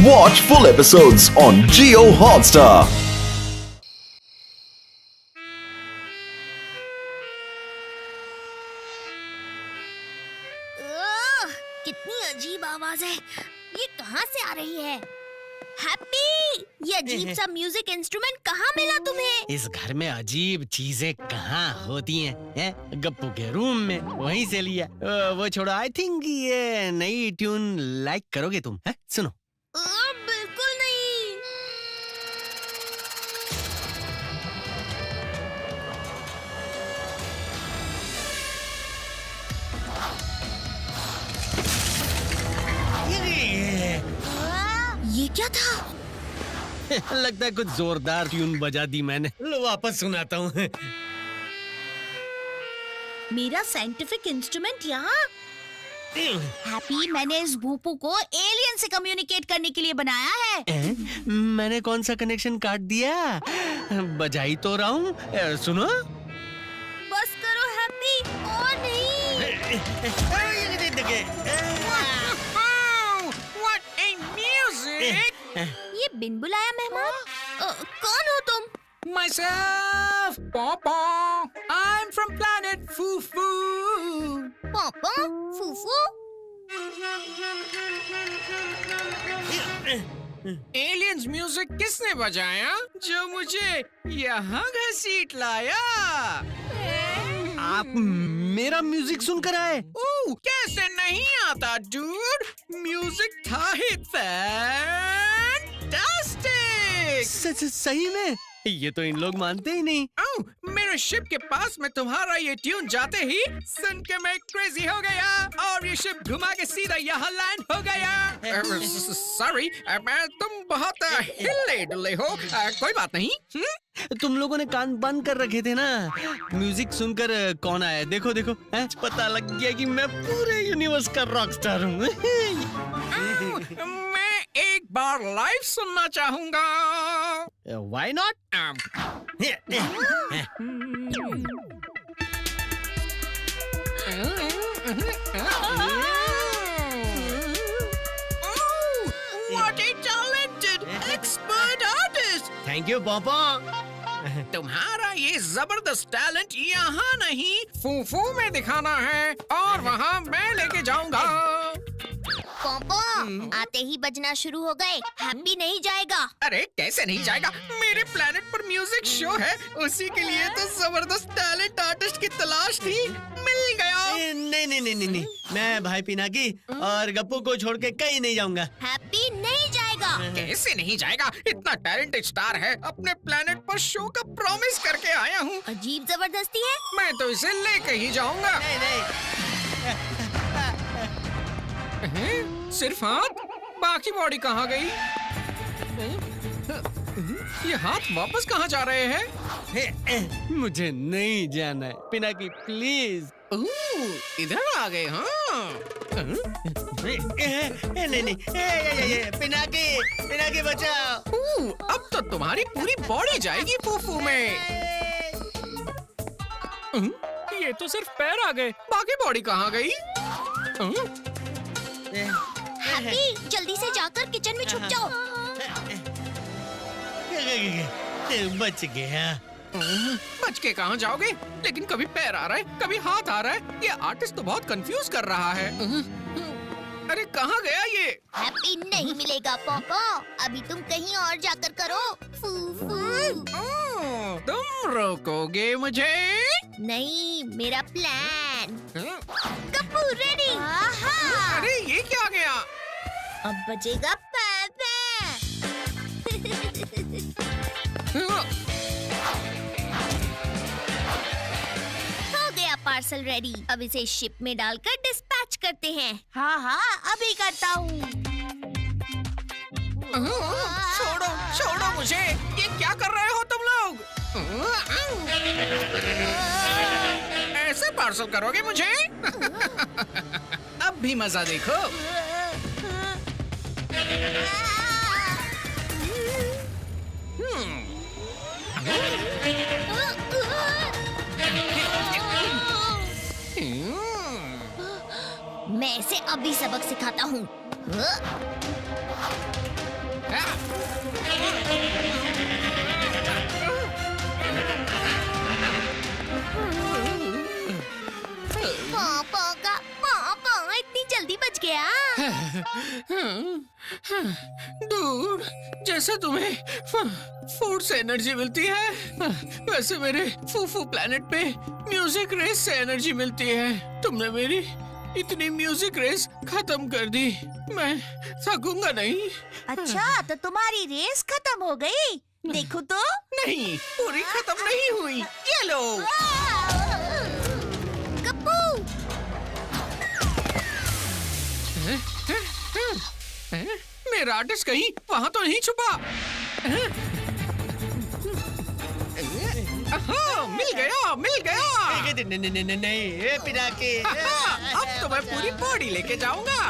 Watch full episodes on Jio Hotstar. कितनी अजीब आवाज है, ये कहाँ से आ रही है? हैप्पी, ये अजीब सा म्यूजिक इंस्ट्रूमेंट कहाँ मिला तुम्हें? इस घर में अजीब चीजें कहाँ होती हैं? गप्पू के रूम में, वहीं से लिया। वो छोड़ो, आई थिंक ये नई ट्यून लाइक करोगे तुम, है? सुनो। बिल्कुल नहीं। ये क्या था? लगता है कुछ जोरदार ट्यून बजा दी मैंने। लो वापस सुनाता हूँ। मेरा साइंटिफिक इंस्ट्रूमेंट यहाँ? हैप्पी, मैंने इस भूपू को एलियन से कम्युनिकेट करने के लिए बनाया है। मैंने कौन सा कनेक्शन काट दिया? बजाई तो रहा हूँ। सुनो। बस करो हैप्पी, और नहीं। What a music! ये बिन बुलाया मेहमान? कौन हो तुम? Myself, Pawpaw. I'm from planet Fufu. पापा, फूफू? Aliens music किसने बजाया जो मुझे यहाँ घसीट लाया? आप मेरा म्यूजिक सुनकर आए? ओह, कैसे नहीं आता डूड? म्यूजिक था ही फैंटास्टिक। सही में? ये तो इन लोग मानते ही नहीं। ओह, मेरे शिप के पास में तुम्हारा ये ट्यून जाते ही सुन के मैं क्रेजी हो गया और ये शिप घुमा के सीधा यहाँ लैंड हो गया। सॉरी, तुम बहुत हिले डुले हो। कोई बात नहीं। तुम लोगों ने कान बंद कर रखे थे ना। म्यूजिक सुनकर कौन आया? देखो देखो, पता लग गया कि मैं पूरे यूनिवर्स का रॉकस्टार हूँ। मैं एक बार लाइव सुनना चाहूंगा। Why not? What a talented expert artist! Thank you, पापा। तुम्हारा ये जबरदस्त टैलेंट यहाँ नहीं, फूफू में दिखाना है और वहाँ मैं लेके जाऊंगा। पापा, आते ही बजना शुरू हो गए। हैप्पी नहीं जाएगा। अरे कैसे नहीं जाएगा? मेरे प्लेनेट पर म्यूजिक शो है, उसी के लिए तो जबरदस्त टैलेंट आर्टिस्ट की तलाश थी। मिल गया। नहीं नहीं नहीं नहीं, मैं भाई पिनाकी और गप्पू को छोड़ के कहीं नहीं जाऊंगा। हैप्पी नहीं जाएगा। कैसे नहीं जाएगा? इतना टैलेंटेड स्टार है, अपने प्लेनेट पर शो का प्रॉमिस करके आया हूँ। अजीब जबरदस्ती है। मैं तो इसे लेके ही जाऊंगा। नहीं नहीं। सिर्फ हाथ? बाकी बॉडी कहाँ गई? ये हाथ वापस कहाँ जा रहे हैं? मुझे नहीं जाना है पिनाकी, प्लीज। इधर आ गए। हाँ, नहीं नहीं, पिनाकी पिनाकी बचाओ। अब तो तुम्हारी पूरी बॉडी जाएगी फूफू में। ये तो सिर्फ पैर आ गए, बाकी बॉडी कहाँ गई? हैप्पी, जल्दी से जाकर किचन में छुप जाओ। बच गया। बच के कहाँ जाओगे? लेकिन कभी पैर आ रहा है, कभी हाथ आ रहा है। ये आर्टिस्ट तो बहुत कंफ्यूज कर रहा है। अरे कहाँ गया ये? हैप्पी नहीं मिलेगा पापा, अभी तुम कहीं और जाकर करो। फूफू। तुम रोकोगे मुझे? नहीं, मेरा प्लान। गप्पू रेडी। अरे ये क्या आ गया? अब बचेगा पापा। हो गया पार्सल रेडी। अब इसे शिप में डालकर डिस्पैच करते हैं। हाँ हाँ, अभी करता हूँ। छोड़ो छोड़ो मुझे। ये क्या कर रहे हो तुम लोग? ऐसे पार्सल करोगे मुझे? अब भी मजा देखो। मैं इसे अभी सबक सिखाता हूँ। पापा इतनी जल्दी बच गया। दूर जैसे तुम्हें फूड से एनर्जी मिलती है, वैसे मेरे फूफू प्लेनेट पे म्यूजिक रेस से एनर्जी मिलती है। तुमने मेरी इतनी म्यूजिक रेस खत्म कर दी, मैं थकूंगा नहीं। अच्छा, तो तुम्हारी रेस खत्म हो गई। देखो तो। नहीं, पूरी खत्म नहीं हुई। ये लो। गप्पू, मेरा आर्टिस्ट कहीं वहाँ तो नहीं छुपा? मिल गया, मिल गया। नहीं पिनाकी। अब तो मैं पूरी बॉडी लेके जाऊंगा।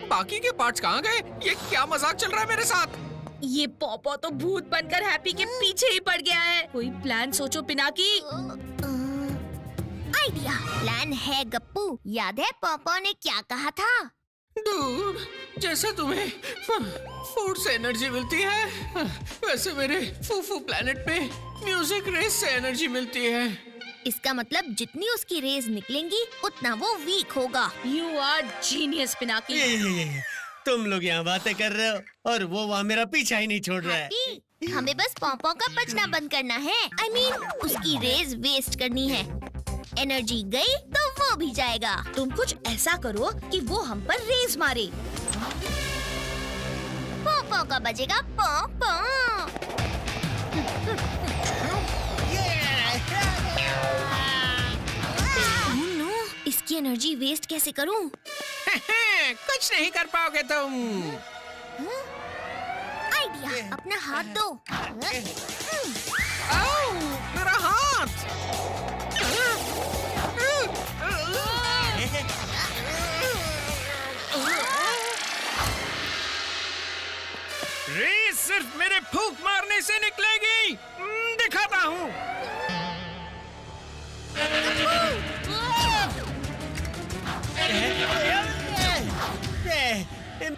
बाकी के पार्ट्स कहाँ गए? ये क्या मजाक चल रहा है मेरे साथ? ये पॉपो तो भूत बनकर हैप्पी के पीछे ही पड़ गया है। कोई प्लान सोचो पिनाकी। आइडिया, प्लान है गप्पू। याद है पापा ने क्या कहा था? दूर जैसे तुम्हें फूड से एनर्जी मिलती है, वैसे मेरे फूफू प्लेनेट पे म्यूजिक रेस से एनर्जी मिलती है। इसका मतलब जितनी उसकी रेज निकलेंगी उतना वो वीक होगा। You are genius Pinaki. तुम लोग यहाँ बातें कर रहे हो और वो वहाँ मेरा पीछा ही नहीं छोड़ रहा है। हैप्पी, हमें बस पॉपो का बचना बंद करना है। I mean, उसकी रेज वेस्ट करनी है। एनर्जी गई तो वो भी जाएगा। तुम कुछ ऐसा करो कि वो हम पर रेस मारे। पॉपो का बजेगा पॉपो। इसकी एनर्जी वेस्ट कैसे करूं? कुछ नहीं कर पाओगे तुम। आइडिया, अपना हाथ दो। आओ, मेरा हाथ। रेस सिर्फ मेरे फूंक मारने से निकलेगी। दिखाता हूँ।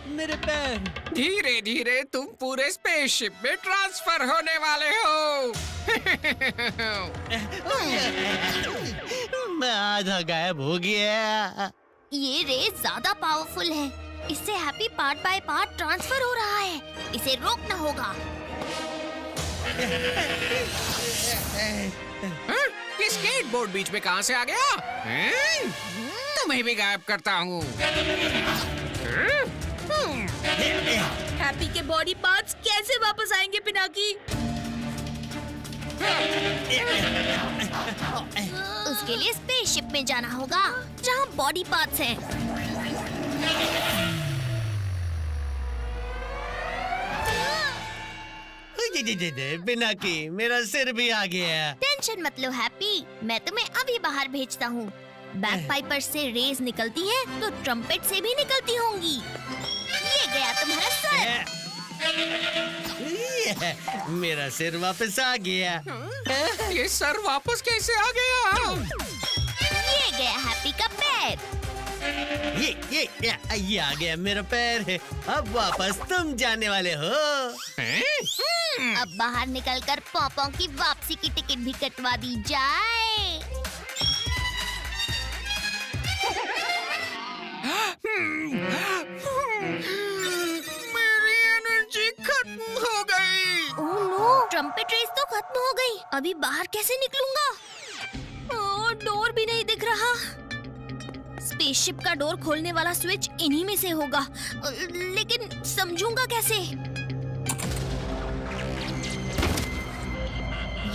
मेरे पैर। धीरे धीरे तुम पूरे स्पेसशिप में ट्रांसफर होने वाले हो। मैं आधा गायब हो गया। ये रेस ज्यादा पावरफुल है। इससे happy part by part transfer हो रहा है। इसे रोकना होगा। ये स्केटबोर्ड बीच में कहाँ से आ गया? तुम्हें भी गायब करता हूँ। हैप्पी के बॉडी पार्ट्स कैसे वापस आएंगे पिनाकी? उसके लिए स्पेसशिप में जाना होगा जहाँ बॉडी पार्ट्स हैं। पिनाकी, मेरा सिर भी आ गया। टेंशन मत लो हैप्पी, मैं तुम्हें अभी बाहर भेजता हूँ। बैकपाइपर से रेज निकलती है तो ट्रम्पेट से भी निकलती होंगी। ये गया तुम्हारा सर। मेरा सिर वापस आ गया। ये सर वापस कैसे आ गया? ये गया हैप्पी का पैर। ये आ गया मेरा पैर। अब वापस तुम जाने वाले हो। अब बाहर निकलकर पॉपो की वापसी की टिकट भी कटवा दी जाए। मेरी एनर्जी खत्म हो गई। ओह नो, ट्रम्पेट रेस तो खत्म हो गई। अभी बाहर कैसे निकलूंगा? ओह, डोर भी नहीं दिख रहा। स्पेसशिप का डोर खोलने वाला स्विच इन्हीं में से होगा, लेकिन समझूंगा कैसे?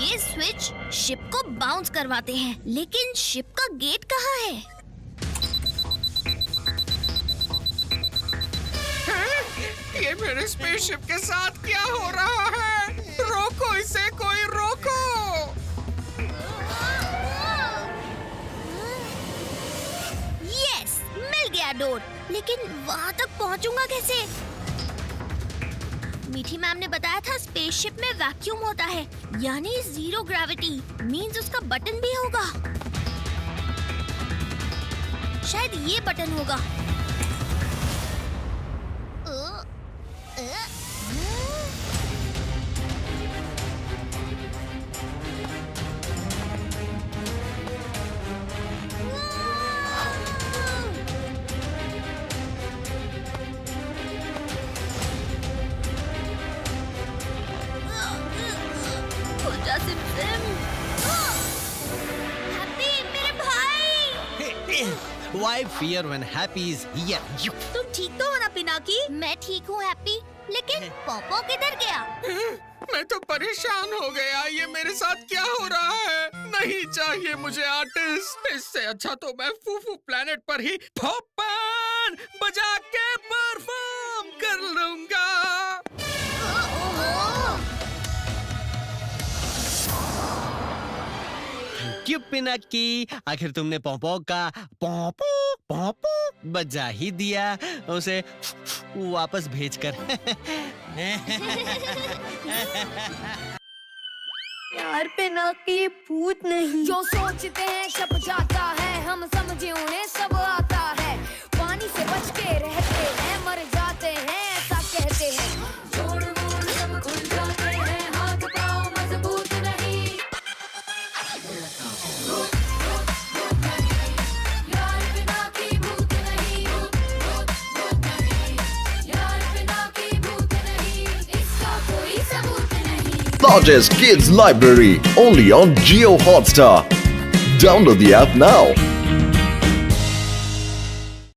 ये स्विच शिप को बाउंस करवाते हैं, लेकिन शिप का गेट कहाँ है? ये मेरे स्पेसशिप के साथ क्या हो रहा है? रोको इसे, कोई रोको। यस, मिल गया डोर, लेकिन वहाँ तक पहुँचूंगा कैसे? मीठी मैम ने बताया था स्पेसशिप में वैक्यूम होता है, यानी जीरो ग्रेविटी मींस उसका बटन भी होगा। शायद ये बटन होगा। Why fear when happy is here? You. तुम ठीक तो हो ना पिनाकी? मैं ठीक हूँ हैप्पी, लेकिन पोपो किधर गया? मैं तो परेशान हो गया, ये मेरे साथ क्या हो रहा है? नहीं चाहिए मुझे आर्टिस्ट, इससे अच्छा तो मैं फूफू प्लेनेट पर ही पॉपकॉर्न बजा के परफॉर्म कर लूंगा। क्यों पिनाकी, आखिर तुमने पोपो का पोपो पोपो बजा ही दिया उसे वापस भेजकर। यार पिनाकी भूत नहीं, जो सोचते हैं छप जाता है, हम समझे उन्हें सब आता है, पानी से बच के रहते हैं, मर जाते हैं ऐसा कहते हैं, जोड़ मोड़ सब खुल जाते हैं, हाथ पाँव मजबूत नहीं, यार पिनाकी भूत नहीं, यार पिनाकी भूत नहीं, इसका कोई सबूत नहीं। Largest kids library only on Geo Hotstar. Download the app now.